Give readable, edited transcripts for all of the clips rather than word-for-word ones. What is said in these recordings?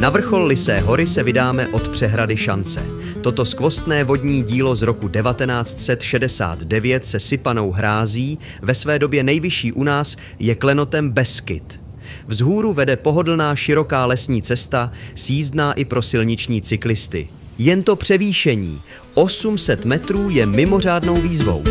Na vrchol Lysé hory se vydáme od přehrady Šance. Toto skvostné vodní dílo z roku 1969 se sypanou hrází, ve své době nejvyšší u nás, je klenotem Beskyd. Vzhůru vede pohodlná široká lesní cesta, sjízdná i pro silniční cyklisty. Jen to převýšení, 800 metrů, je mimořádnou výzvou.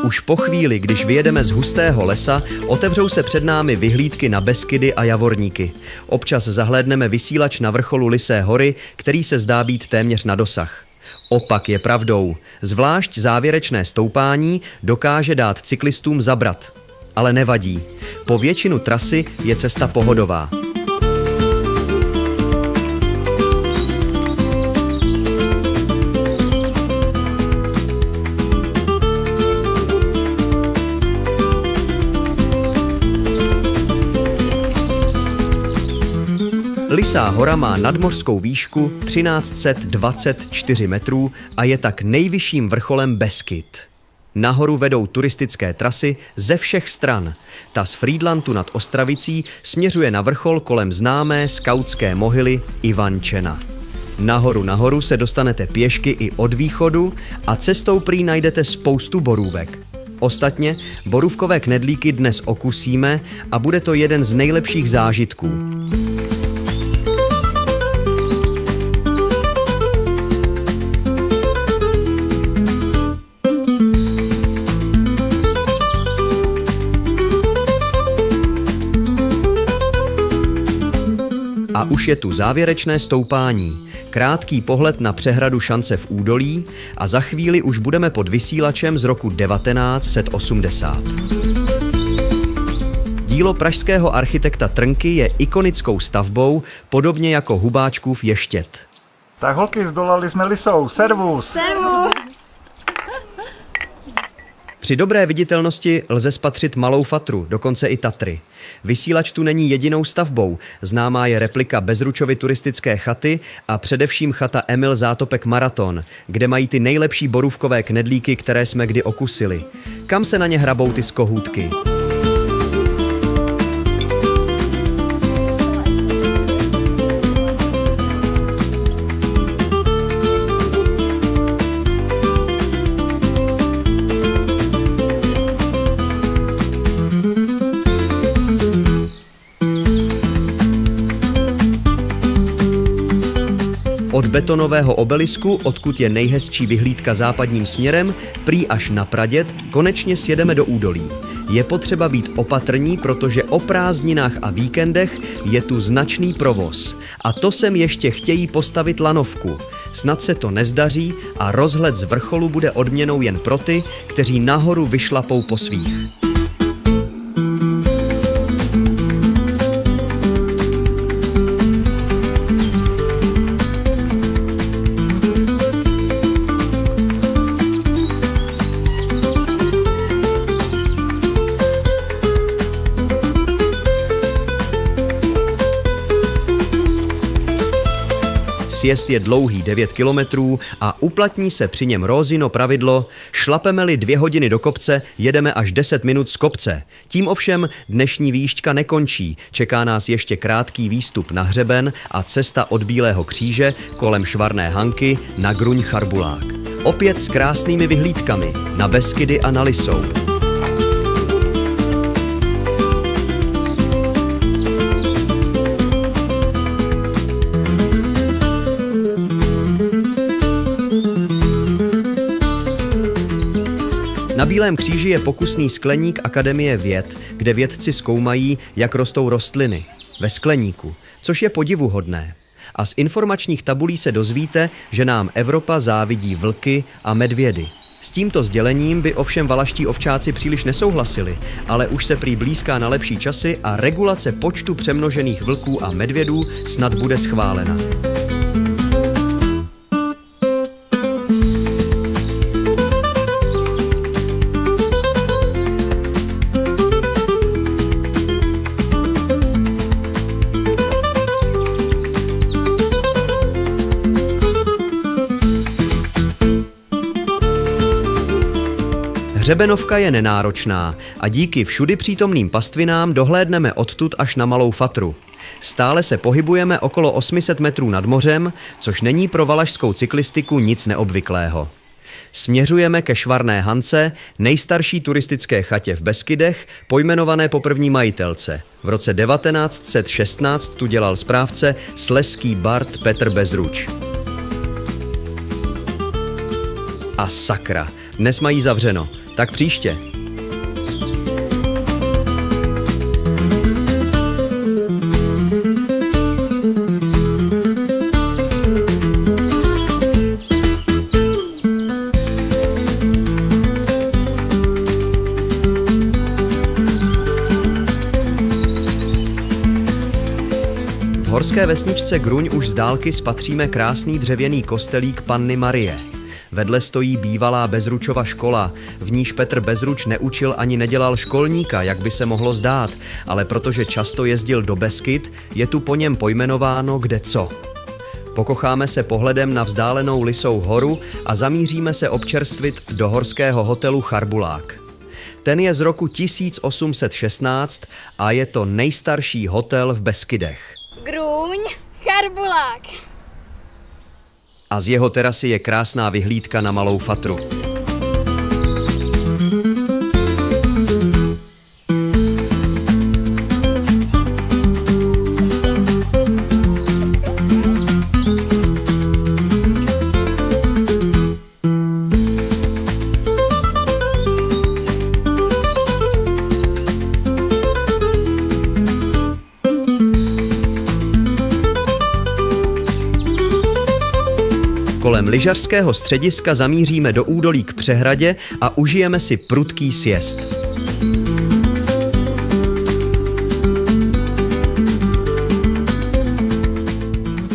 Už po chvíli, když vyjedeme z hustého lesa, otevřou se před námi vyhlídky na Beskydy a Javorníky. Občas zahlédneme vysílač na vrcholu Lysé hory, který se zdá být téměř na dosah. Opak je pravdou. Zvlášť závěrečné stoupání dokáže dát cyklistům zabrat. Ale nevadí. Po většinu trasy je cesta pohodová. Lysá hora má nadmořskou výšku 1324 metrů a je tak nejvyšším vrcholem Beskyd. Nahoru vedou turistické trasy ze všech stran. Ta z Frýdlantu nad Ostravicí směřuje na vrchol kolem známé skautské mohyly Ivančena. Nahoru se dostanete pěšky i od východu a cestou prý najdete spoustu borůvek. Ostatně borůvkové knedlíky dnes okusíme a bude to jeden z nejlepších zážitků. A už je tu závěrečné stoupání, krátký pohled na přehradu Šance v údolí a za chvíli už budeme pod vysílačem z roku 1980. Dílo pražského architekta Trnky je ikonickou stavbou, podobně jako Hubáčkův Ještěd. Tak holky, zdolali jsme Lysou, servus! Servus! Při dobré viditelnosti lze spatřit Malou Fatru, dokonce i Tatry. Vysílač tu není jedinou stavbou, známá je replika Bezručovy turistické chaty a především chata Emil Zátopek Maraton, kde mají ty nejlepší borůvkové knedlíky, které jsme kdy okusili. Kam se na ně hrabou ty skohůtky? Od betonového obelisku, odkud je nejhezčí vyhlídka západním směrem, prý až na Praděd, konečně sjedeme do údolí. Je potřeba být opatrní, protože o prázdninách a víkendech je tu značný provoz. A to sem ještě chtějí postavit lanovku. Snad se to nezdaří a rozhled z vrcholu bude odměnou jen pro ty, kteří nahoru vyšlapou po svých. Sjezd je dlouhý 9 kilometrů a uplatní se při něm Rózino pravidlo: šlapeme-li 2 hodiny do kopce, jedeme až 10 minut z kopce. Tím ovšem dnešní výšťka nekončí. Čeká nás ještě krátký výstup na hřeben a cesta od Bílého kříže kolem Švarné Hanky na Gruň Charbulák. Opět s krásnými vyhlídkami na Beskydy a na Lysou. Na Bílém kříži je pokusný skleník Akademie věd, kde vědci zkoumají, jak rostou rostliny. Ve skleníku, což je podivuhodné. A z informačních tabulí se dozvíte, že nám Evropa závidí vlky a medvědy. S tímto sdělením by ovšem valaští ovčáci příliš nesouhlasili, ale už se prý blízká na lepší časy a regulace počtu přemnožených vlků a medvědů snad bude schválena. Hřebenovka je nenáročná a díky všudy přítomným pastvinám dohlédneme odtud až na Malou Fatru. Stále se pohybujeme okolo 800 metrů nad mořem, což není pro valašskou cyklistiku nic neobvyklého. Směřujeme ke Švarné Hance, nejstarší turistické chatě v Beskydech, pojmenované po první majitelce. V roce 1916 tu dělal správce slezský bard Petr Bezruč. A sakra, dnes mají zavřeno, tak příště. V horské vesničce Gruň už z dálky spatříme krásný dřevěný kostelík Panny Marie. Vedle stojí bývalá Bezručova škola, v níž Petr Bezruč neučil ani nedělal školníka, jak by se mohlo zdát, ale protože často jezdil do Beskyd, je tu po něm pojmenováno kdeco. Pokocháme se pohledem na vzdálenou Lysou horu a zamíříme se občerstvit do horského hotelu Charbulák. Ten je z roku 1816 a je to nejstarší hotel v Beskydech. Gruň, Charbulák. A z jeho terasy je krásná vyhlídka na Malou Fatru. Kolem lyžařského střediska zamíříme do údolí k přehradě a užijeme si prudký sjezd.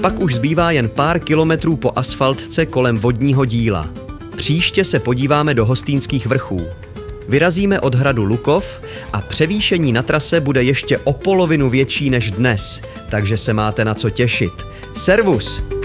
Pak už zbývá jen pár kilometrů po asfaltce kolem vodního díla. Příště se podíváme do Hostýnských vrchů. Vyrazíme od hradu Lukov a převýšení na trase bude ještě o polovinu větší než dnes, takže se máte na co těšit. Servus!